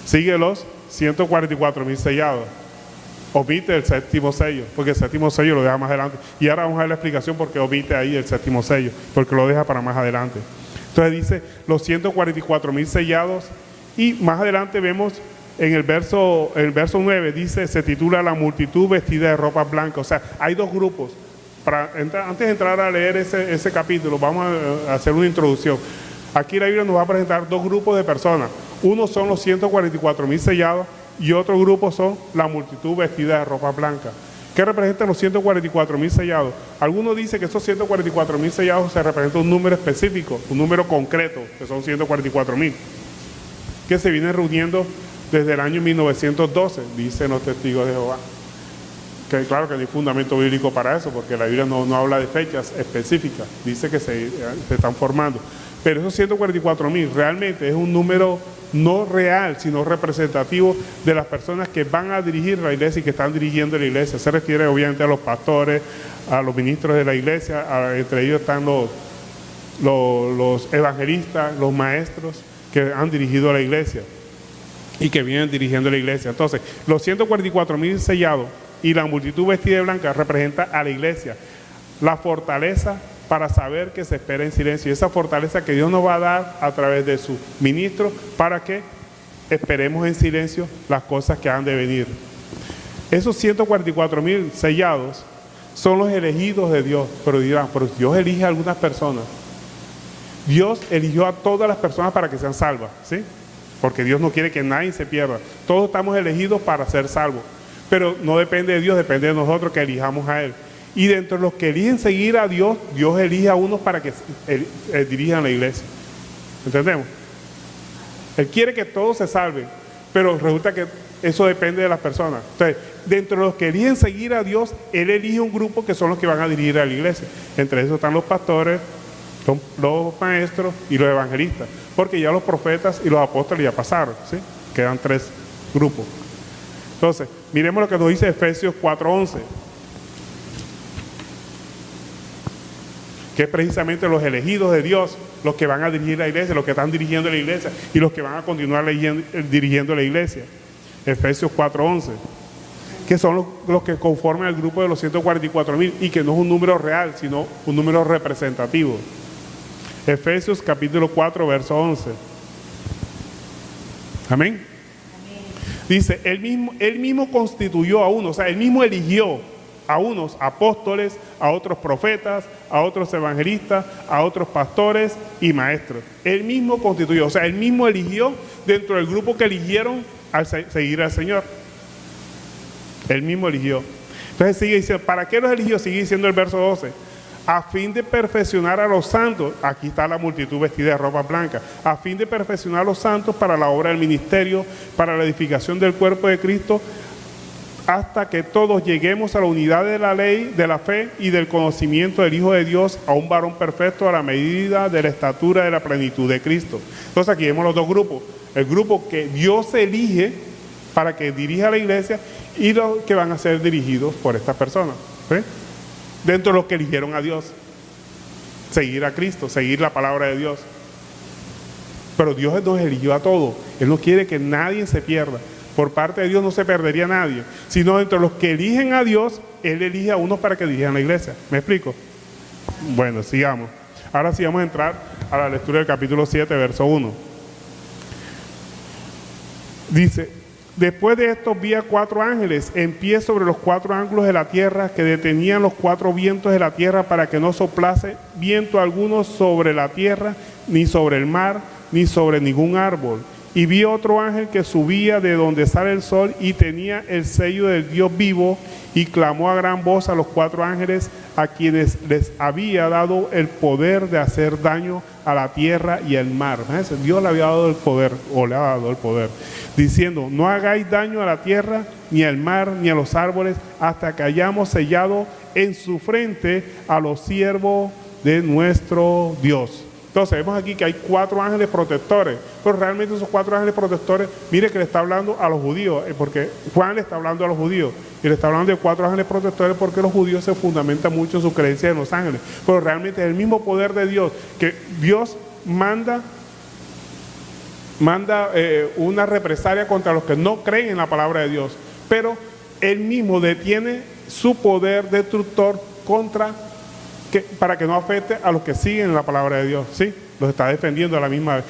A: sigue los 144,000 sellados. Omite el séptimo sello, porque el séptimo sello lo deja más adelante. Y ahora vamos a ver la explicación porque omite ahí el séptimo sello, porque lo deja para más adelante. Entonces dice los 144,000 sellados, y más adelante vemos en el verso 9, dice, se titula La multitud vestida de ropa blanca. O sea, hay dos grupos. Antes de entrar a leer ese capítulo, vamos a hacer una introducción. Aquí la Biblia nos va a presentar dos grupos de personas. Uno son los 144,000 sellados y otro grupo son la multitud vestida de ropa blanca. ¿Qué representan los 144,000 sellados? Algunos dicen que esos 144,000 sellados se representa un número específico, un número concreto, que son 144,000, que se vienen reuniendo desde el año 1912, dicen los testigos de Jehová. Que claro que no hay fundamento bíblico para eso, porque la Biblia no habla de fechas específicas, dice que se están formando. Pero esos 144,000 realmente es un número no real, sino representativo de las personas que van a dirigir la iglesia y que están dirigiendo la iglesia. Se refiere obviamente a los pastores, a los ministros de la iglesia, entre ellos están los evangelistas, los maestros que han dirigido la iglesia y que vienen dirigiendo la iglesia. Entonces, los 144,000 sellados y la multitud vestida de blanca representa a la iglesia, la fortaleza para saber que se espera en silencio, y esa fortaleza que Dios nos va a dar a través de sus ministros para que esperemos en silencio las cosas que han de venir. Esos 144,000 sellados son los elegidos de Dios, pero dirán, pero Dios elige a algunas personas. Dios eligió a todas las personas para que sean salvas, ¿sí? Porque Dios no quiere que nadie se pierda. Todos estamos elegidos para ser salvos, pero no depende de Dios, depende de nosotros que elijamos a Él. Y dentro de los que eligen seguir a Dios, Dios elige a unos para que dirijan la iglesia. ¿Entendemos? Él quiere que todos se salven, pero resulta que eso depende de las personas. Entonces, dentro de los que eligen seguir a Dios, Él elige un grupo que son los que van a dirigir a la iglesia. Entre esos están los pastores, los maestros y los evangelistas, porque ya los profetas y los apóstoles ya pasaron, ¿sí? Quedan 3 grupos. Entonces, miremos lo que nos dice Efesios 4:11. Que es precisamente los elegidos de Dios, los que van a dirigir la iglesia, los que están dirigiendo la iglesia y los que van a continuar dirigiendo la iglesia. Efesios 4:11, que son los que conforman el grupo de los 144,000 y que no es un número real, sino un número representativo. Efesios capítulo 4, verso 11. Amén. Dice, él mismo constituyó a unos, o sea, él mismo eligió a unos apóstoles, a otros profetas, a otros evangelistas, a otros pastores y maestros. Él mismo constituyó, o sea, él mismo eligió dentro del grupo que eligieron al seguir al Señor. Él mismo eligió. Entonces sigue diciendo, ¿para qué los eligió? Sigue diciendo el verso 12. A fin de perfeccionar a los santos, aquí está la multitud vestida de ropa blanca, a fin de perfeccionar a los santos para la obra del ministerio, para la edificación del cuerpo de Cristo, hasta que todos lleguemos a la unidad de la ley, de la fe y del conocimiento del Hijo de Dios, a un varón perfecto a la medida de la estatura de la plenitud de Cristo. Entonces aquí vemos los dos grupos, el grupo que Dios elige para que dirija la iglesia y los que van a ser dirigidos por estas personas, ¿sí? Dentro de los que eligieron a Dios, seguir a Cristo, seguir la palabra de Dios. Pero Dios nos eligió a todos, Él no quiere que nadie se pierda. Por parte de Dios no se perdería nadie, sino entre los que eligen a Dios, Él elige a unos para que dirijan la iglesia. ¿Me explico? Bueno, sigamos. Ahora sí vamos a entrar a la lectura del capítulo 7, verso 1. Dice, después de esto vi a 4 ángeles en pie sobre los 4 ángulos de la tierra, que detenían los 4 vientos de la tierra para que no soplase viento alguno sobre la tierra, ni sobre el mar, ni sobre ningún árbol. Y vi otro ángel que subía de donde sale el sol y tenía el sello del Dios vivo, y clamó a gran voz a los 4 ángeles a quienes les había dado el poder de hacer daño a la tierra y al mar. Fíjense, Dios le había dado el poder, o le ha dado el poder, diciendo, no hagáis daño a la tierra, ni al mar, ni a los árboles, hasta que hayamos sellado en su frente a los siervos de nuestro Dios. Entonces vemos aquí que hay 4 ángeles protectores, pero realmente esos 4 ángeles protectores, mire que le está hablando a los judíos, porque Juan le está hablando a los judíos, y le está hablando de 4 ángeles protectores porque los judíos se fundamentan mucho en su creencia en los ángeles, pero realmente es el mismo poder de Dios, que Dios manda una represalia contra los que no creen en la palabra de Dios, pero Él mismo detiene su poder destructor para que no afecte a los que siguen la palabra de Dios, ¿sí? Los está defendiendo a la misma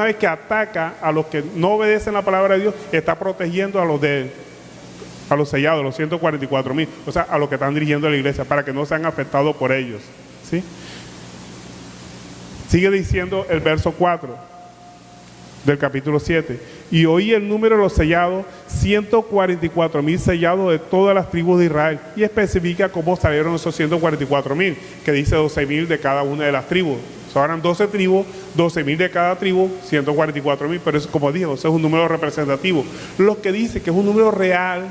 A: vez que ataca a los que no obedecen la palabra de Dios, está protegiendo a los sellados, los 144,000, o sea, a los que están dirigiendo la iglesia, para que no sean afectados por ellos, ¿sí? Sigue diciendo el verso 4 del capítulo 7, y oí el número de los sellados, 144,000 sellados de todas las tribus de Israel. Y especifica cómo salieron esos 144,000, que dice 12,000 de cada una de las tribus. Eran 12 tribus, 12,000 de cada tribu, 144,000, pero eso, como digo, eso es un número representativo. Los que dicen que es un número real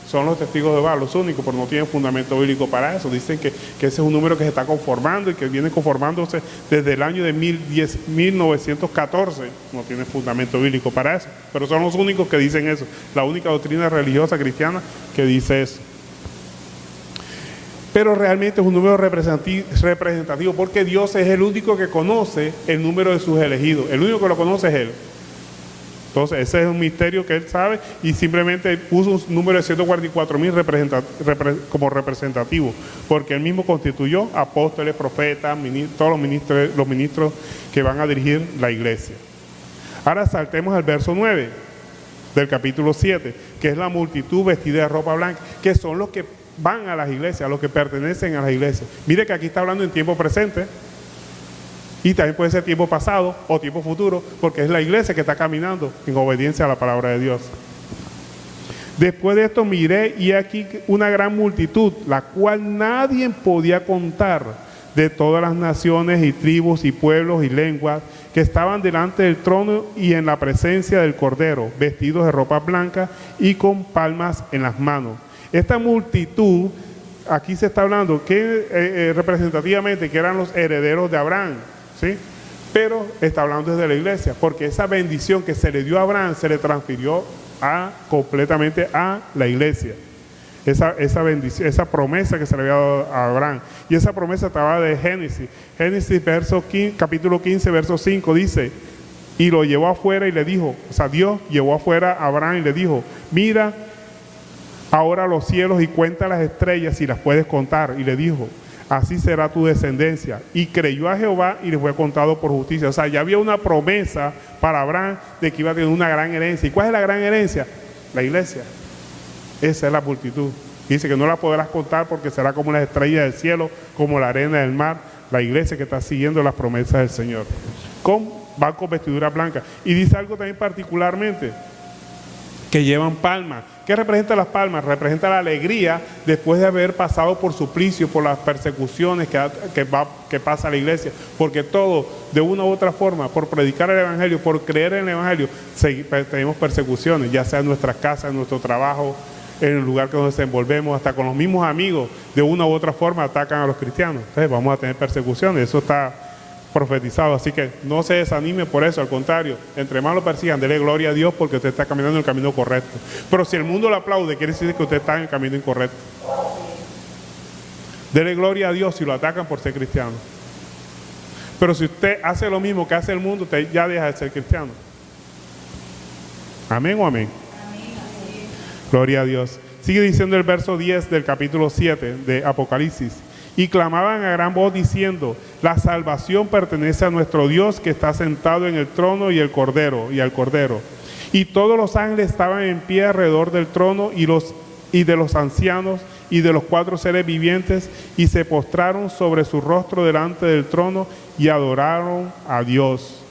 A: son los testigos de Jehová, los únicos, pero no tienen fundamento bíblico para eso. Dicen que ese es un número que se está conformando y que viene conformándose desde el año de 1914. No tiene fundamento bíblico para eso, pero son los únicos que dicen eso. La única doctrina religiosa cristiana que dice eso. Pero realmente es un número representativo porque Dios es el único que conoce el número de sus elegidos. El único que lo conoce es Él. Entonces ese es un misterio que Él sabe y simplemente puso un número de 144,000 como representativo, porque Él mismo constituyó apóstoles, profetas, todos los ministros que van a dirigir la iglesia. Ahora saltemos al verso 9 del capítulo 7, que es la multitud vestida de ropa blanca, que son los que van a las iglesias, los que pertenecen a las iglesias. Mire que aquí está hablando en tiempo presente y también puede ser tiempo pasado o tiempo futuro, porque es la iglesia que está caminando en obediencia a la palabra de Dios. Después de esto miré y aquí una gran multitud, la cual nadie podía contar, de todas las naciones y tribus y pueblos y lenguas, que estaban delante del trono y en la presencia del Cordero, vestidos de ropa blanca y con palmas en las manos. Esta multitud, aquí se está hablando que representativamente que eran los herederos de Abraham, ¿sí? Pero está hablando desde la iglesia, porque esa bendición que se le dio a Abraham se le transfirió completamente a la iglesia. Esa bendición, esa promesa que se le había dado a Abraham. Y esa promesa estaba de Génesis. Génesis capítulo 15, verso 5 dice, y lo llevó afuera y le dijo, o sea, Dios llevó afuera a Abraham y le dijo, mira ahora los cielos y cuenta las estrellas si las puedes contar. Y le dijo, así será tu descendencia. Y creyó a Jehová y le fue contado por justicia. O sea, ya había una promesa para Abraham de que iba a tener una gran herencia. ¿Y cuál es la gran herencia? La iglesia. Esa es la multitud. Dice que no la podrás contar porque será como las estrellas del cielo, como la arena del mar. La iglesia que está siguiendo las promesas del Señor. Van con vestidura blanca. Y dice algo también particularmente, que llevan palmas. ¿Qué representa las palmas? Representa la alegría después de haber pasado por suplicio, por las persecuciones que pasa la iglesia. Porque todo, de una u otra forma, por predicar el Evangelio, por creer en el Evangelio, tenemos persecuciones, ya sea en nuestras casas, en nuestro trabajo, en el lugar que nos desenvolvemos, hasta con los mismos amigos, de una u otra forma atacan a los cristianos. Entonces vamos a tener persecuciones, eso está profetizado, así que no se desanime por eso, al contrario, entre más lo persigan, dele gloria a Dios porque usted está caminando en el camino correcto. Pero si el mundo lo aplaude, quiere decir que usted está en el camino incorrecto. Dele gloria a Dios si lo atacan por ser cristiano. Pero si usted hace lo mismo que hace el mundo, usted ya deja de ser cristiano. ¿Amén o amén? Gloria a Dios. Sigue diciendo el verso 10 del capítulo 7 de Apocalipsis. Y clamaban a gran voz diciendo, la salvación pertenece a nuestro Dios que está sentado en el trono y al Cordero. Y todos los ángeles estaban en pie alrededor del trono y de los ancianos y de los 4 seres vivientes y se postraron sobre su rostro delante del trono y adoraron a Dios,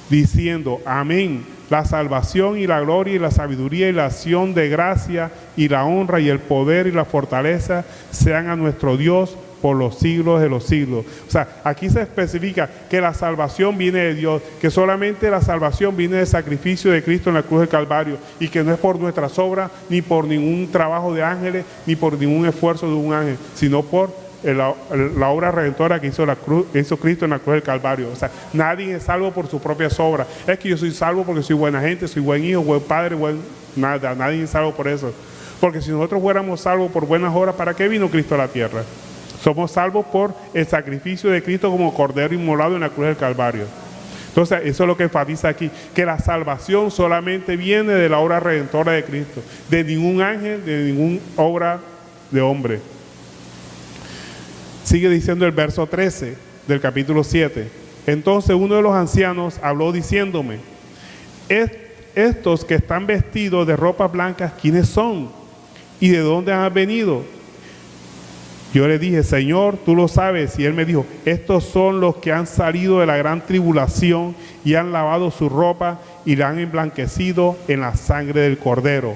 A: diciendo, amén. La salvación y la gloria y la sabiduría y la acción de gracia y la honra y el poder y la fortaleza sean a nuestro Dios por los siglos de los siglos. O sea, aquí se especifica que la salvación viene de Dios, que solamente la salvación viene del sacrificio de Cristo en la cruz del Calvario y que no es por nuestras obras, ni por ningún trabajo de ángeles, ni por ningún esfuerzo de un ángel, sino por la obra redentora que hizo Cristo en la cruz del Calvario. O sea, nadie es salvo por sus propias obras. Es que yo soy salvo porque soy buena gente, soy buen hijo, buen padre, nada, nadie es salvo por eso. Porque si nosotros fuéramos salvos por buenas obras, ¿para qué vino Cristo a la tierra? Somos salvos por el sacrificio de Cristo como cordero inmolado en la cruz del Calvario. Entonces, eso es lo que enfatiza aquí, que la salvación solamente viene de la obra redentora de Cristo, de ningún ángel, de ninguna obra de hombre. Sigue diciendo el verso 13 del capítulo 7. Entonces uno de los ancianos habló diciéndome, estos que están vestidos de ropas blancas, ¿quiénes son? ¿Y de dónde han venido? Yo le dije, Señor, tú lo sabes. Y él me dijo, estos son los que han salido de la gran tribulación y han lavado su ropa y la han emblanquecido en la sangre del Cordero.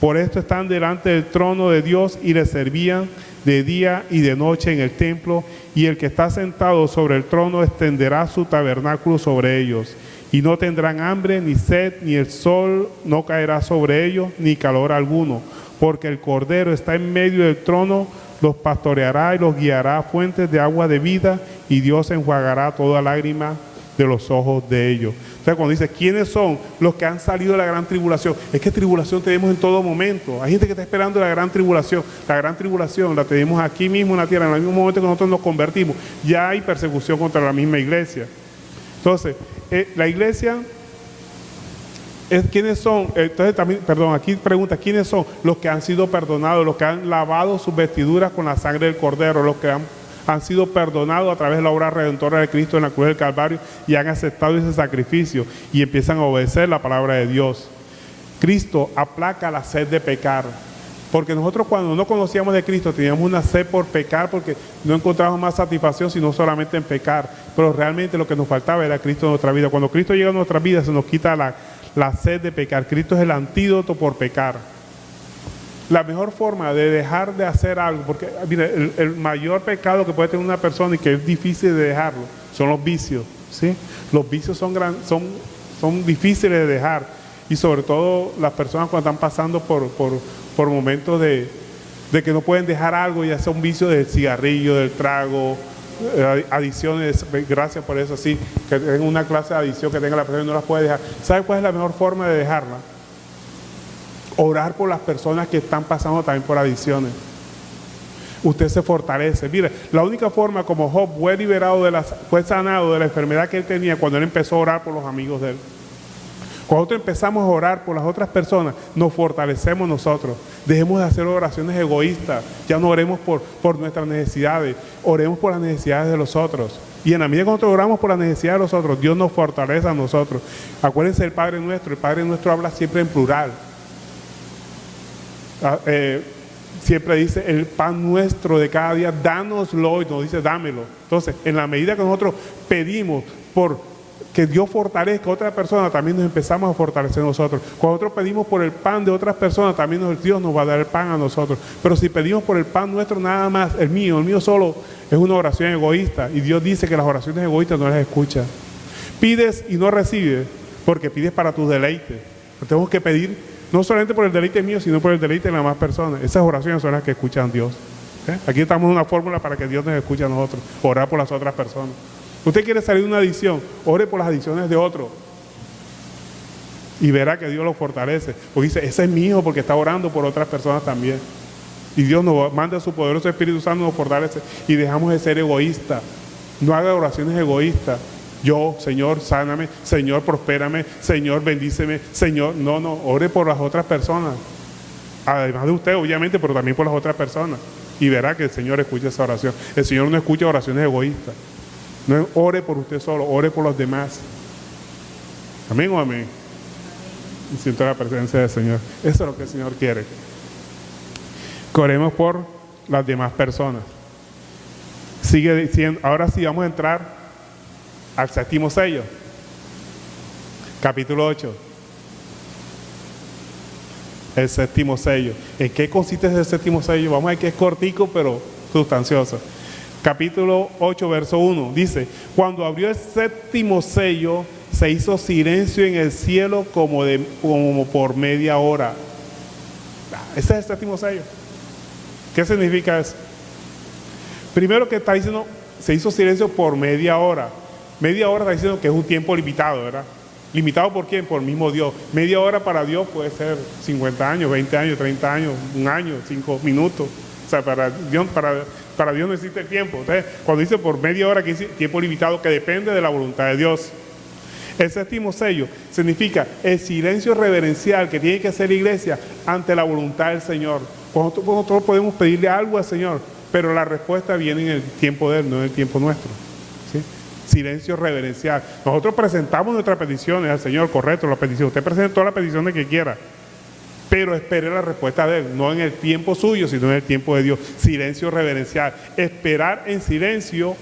A: Por esto están delante del trono de Dios y le servían de día y de noche en el templo, y el que está sentado sobre el trono extenderá su tabernáculo sobre ellos. Y no tendrán hambre ni sed, ni el sol no caerá sobre ellos, ni calor alguno, porque el Cordero está en medio del trono, los pastoreará y los guiará a fuentes de agua de vida, y Dios enjuagará toda lágrima de los ojos de ellos. Entonces, cuando dice, ¿quiénes son los que han salido de la gran tribulación? Es que tribulación tenemos en todo momento. Hay gente que está esperando la gran tribulación. La gran tribulación la tenemos aquí mismo en la tierra. En el mismo momento que nosotros nos convertimos, ya hay persecución contra la misma iglesia. Entonces, la iglesia, ¿quiénes son? Entonces también, perdón, aquí pregunta, ¿quiénes son los que han sido perdonados, los que han lavado sus vestiduras con la sangre del Cordero, los que han sido perdonados a través de la obra redentora de Cristo en la cruz del Calvario y han aceptado ese sacrificio y empiezan a obedecer la palabra de Dios? Cristo aplaca la sed de pecar, porque nosotros cuando no conocíamos de Cristo teníamos una sed por pecar, porque no encontrábamos más satisfacción sino solamente en pecar, pero realmente lo que nos faltaba era Cristo en nuestra vida. Cuando Cristo llega a nuestra vida se nos quita la sed de pecar. Cristo es el antídoto por pecar. La mejor forma de dejar de hacer algo, porque mira, el mayor pecado que puede tener una persona y que es difícil de dejarlo, son los vicios, ¿sí? Los vicios son difíciles de dejar, y sobre todo las personas cuando están pasando por momentos de que no pueden dejar algo, ya sea un vicio del cigarrillo, del trago, adicciones. Gracias por eso, sí, que tenga una clase de adicción que tenga la persona y no las puede dejar. ¿Sabe cuál es la mejor forma de dejarla? Orar por las personas que están pasando también por adicciones. Usted se fortalece. Mire, la única forma como Job fue sanado de la enfermedad que él tenía cuando él empezó a orar por los amigos de él. Cuando nosotros empezamos a orar por las otras personas, nos fortalecemos nosotros. Dejemos de hacer oraciones egoístas. Ya no oremos por nuestras necesidades, oremos por las necesidades de los otros. Y en la medida que nosotros oramos por las necesidades de los otros, Dios nos fortalece a nosotros. Acuérdense del Padre Nuestro. El Padre Nuestro habla siempre en plural. Siempre dice, el pan nuestro de cada día, dánoslo hoy, nos dice, dámelo. Entonces, en la medida que nosotros pedimos por que Dios fortalezca a otra persona, también nos empezamos a fortalecer nosotros. Cuando nosotros pedimos por el pan de otras personas, también Dios nos va a dar el pan a nosotros. Pero si pedimos por el pan nuestro nada más, el mío solo, es una oración egoísta. Y Dios dice que las oraciones egoístas no las escucha. Pides y no recibes, porque pides para tus deleites. Tenemos que pedir no solamente por el deleite mío, sino por el deleite de las demás personas. Esas oraciones son las que escuchan Dios. Aquí estamos en una fórmula para que Dios nos escuche a nosotros. Orar por las otras personas. Usted quiere salir de una adicción, ore por las adicciones de otro. Y verá que Dios lo fortalece. Porque dice, ese es mi hijo porque está orando por otras personas también. Y Dios nos manda su poderoso Espíritu Santo, nos fortalece. Y dejamos de ser egoístas. No haga oraciones egoístas. Yo, Señor, sáname, Señor, prospérame, Señor, bendíceme, Señor. No, ore por las otras personas. Además de usted, obviamente, pero también por las otras personas. Y verá que el Señor escucha esa oración. El Señor no escucha oraciones egoístas. No ore por usted solo, ore por los demás. Amén o amén. Y siento la presencia del Señor. Eso es lo que el Señor quiere. Que oremos por las demás personas. Sigue diciendo, ahora sí vamos a entrar al séptimo sello, capítulo 8. El séptimo sello. ¿En qué consiste ese séptimo sello? Vamos a ver que es cortico pero sustancioso. Capítulo 8, verso 1, dice, cuando abrió el séptimo sello, se hizo silencio en el cielo como por media hora. Ese es el séptimo sello. ¿Qué significa eso? Primero que está diciendo, se hizo silencio por media hora. Media hora está diciendo que es un tiempo limitado, ¿verdad? ¿Limitado por quién? Por el mismo Dios. Media hora para Dios puede ser 50 años, 20 años, 30 años, un año, 5 minutos. O sea, para Dios no existe el tiempo. Entonces, cuando dice por media hora, que es tiempo limitado, que depende de la voluntad de Dios. El séptimo sello significa el silencio reverencial que tiene que hacer la iglesia ante la voluntad del Señor. Nosotros podemos pedirle algo al Señor, pero la respuesta viene en el tiempo de Él, no en el tiempo nuestro. ¿Sí? Silencio reverencial. Nosotros presentamos nuestras peticiones al Señor, correcto, la petición. Usted presenta todas las peticiones que quiera, pero espere la respuesta de Él, no en el tiempo suyo, sino en el tiempo de Dios. Silencio reverencial. Esperar en silencio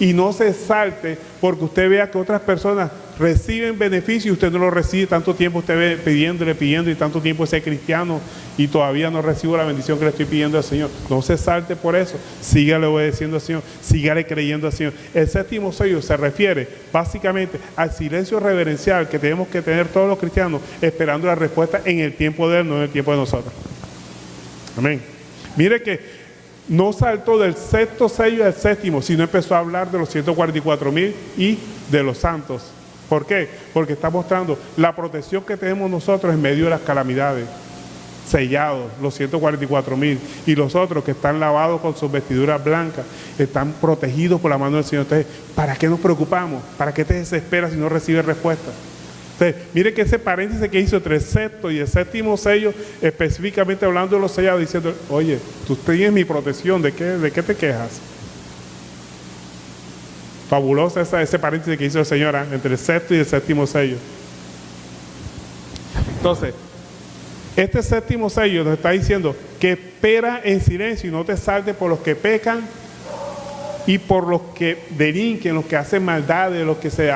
A: y no se salte porque usted vea que otras personas reciben beneficio y usted no lo recibe. Tanto tiempo usted pidiéndole y tanto tiempo ser cristiano y todavía no recibo la bendición que le estoy pidiendo al Señor. No se salte por eso, sígale obedeciendo al Señor, sígale creyendo al Señor. El séptimo sello se refiere básicamente al silencio reverencial que tenemos que tener todos los cristianos, esperando la respuesta en el tiempo de Él, no en el tiempo de nosotros. Amén. Mire que no saltó del sexto sello al séptimo, sino empezó a hablar de los 144,000 y de los santos. ¿Por qué? Porque está mostrando la protección que tenemos nosotros en medio de las calamidades. Sellados, los 144,000, y los otros que están lavados con sus vestiduras blancas, están protegidos por la mano del Señor. Entonces, ¿para qué nos preocupamos? ¿Para qué te desesperas si no recibes respuesta? Entonces, mire que ese paréntesis que hizo entre el sexto y el séptimo sello, específicamente hablando de los sellados, diciendo, oye, tú tienes mi protección, ¿de qué te quejas? Fabuloso ese paréntesis que hizo el Señor entre el sexto y el séptimo sello. Entonces, este séptimo sello nos está diciendo que espera en silencio y no te saltes por los que pecan y por los que delinquen, los que hacen maldades, los que se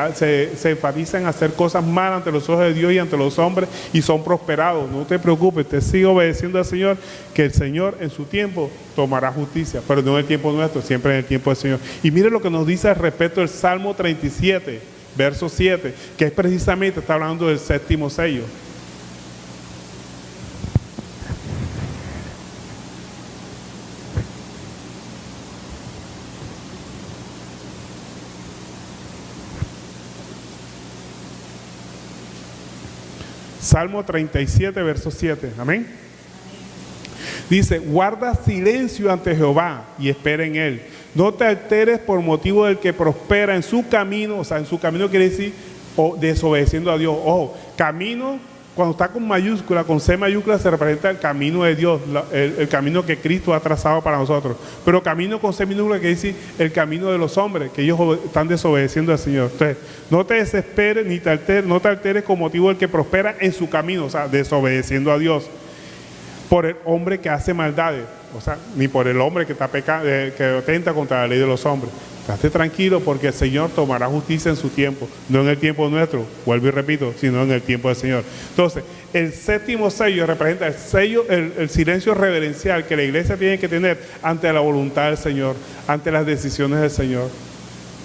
A: enfatizan en hacer cosas malas ante los ojos de Dios y ante los hombres y son prosperados. No te preocupes, te sigue obedeciendo al Señor, que el Señor en su tiempo tomará justicia, pero no en el tiempo nuestro, siempre en el tiempo del Señor. Y mire lo que nos dice al respecto el Salmo 37, verso 7, que es precisamente, está hablando del séptimo sello. Salmo 37, verso 7. Amén. Dice, guarda silencio ante Jehová y espera en Él. No te alteres por motivo del que prospera en su camino. O sea, en su camino quiere decir desobedeciendo a Dios. Ojo, camino, cuando está con mayúscula, con C mayúscula, se representa el camino de Dios, el camino que Cristo ha trazado para nosotros. Pero camino con C minúscula quiere decir el camino de los hombres, que ellos están desobedeciendo al Señor. Entonces, no te desesperes ni no te alteres con motivo del que prospera en su camino, o sea, desobedeciendo a Dios, por el hombre que hace maldades, o sea, ni por el hombre que está pecando, que atenta contra la ley de los hombres. Estate tranquilo porque el Señor tomará justicia en su tiempo, no en el tiempo nuestro, vuelvo y repito, sino en el tiempo del Señor. Entonces, el séptimo sello representa el sello, el silencio reverencial que la iglesia tiene que tener ante la voluntad del Señor, ante las decisiones del Señor.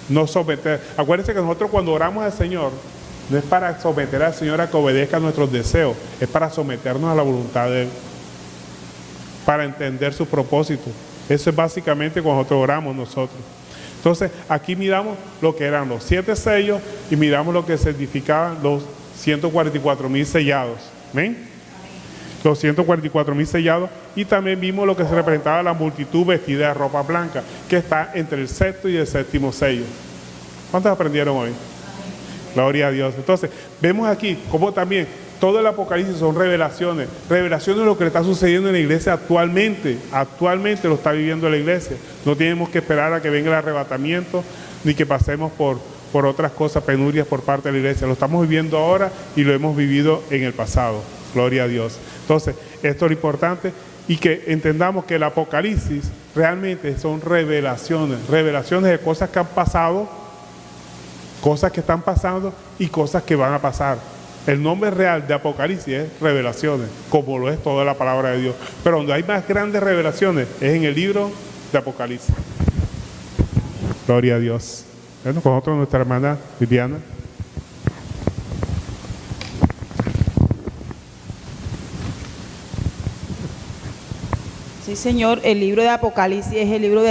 A: No someter. Acuérdense que nosotros cuando oramos al Señor, no es para someter al Señor a que obedezca a nuestros deseos, es para someternos a la voluntad de Él, para entender su propósito. Eso es básicamente cuando nosotros oramos nosotros. Entonces, aquí miramos lo que eran los 7 sellos y miramos lo que significaban los 144,000 sellados. ¿Ven? Los 144,000 sellados, y también vimos lo que se representaba la multitud vestida de ropa blanca, que está entre el sexto y el séptimo sello. ¿Cuántos aprendieron hoy? Gloria a Dios. Entonces, vemos aquí cómo también todo el Apocalipsis son revelaciones de lo que le está sucediendo en la iglesia actualmente lo está viviendo la iglesia. No tenemos que esperar a que venga el arrebatamiento, ni que pasemos por otras cosas, penurias por parte de la iglesia. Lo estamos viviendo ahora y lo hemos vivido en el pasado. Gloria a Dios. Entonces, esto es lo importante, y que entendamos que el Apocalipsis realmente son revelaciones de cosas que han pasado, cosas que están pasando y cosas que van a pasar. El nombre real de Apocalipsis es revelaciones, como lo es toda la palabra de Dios. Pero donde hay más grandes revelaciones es en el libro de Apocalipsis. Gloria a Dios. Bueno, con nosotros nuestra hermana Viviana.
B: Sí, Señor, el libro de Apocalipsis es el libro de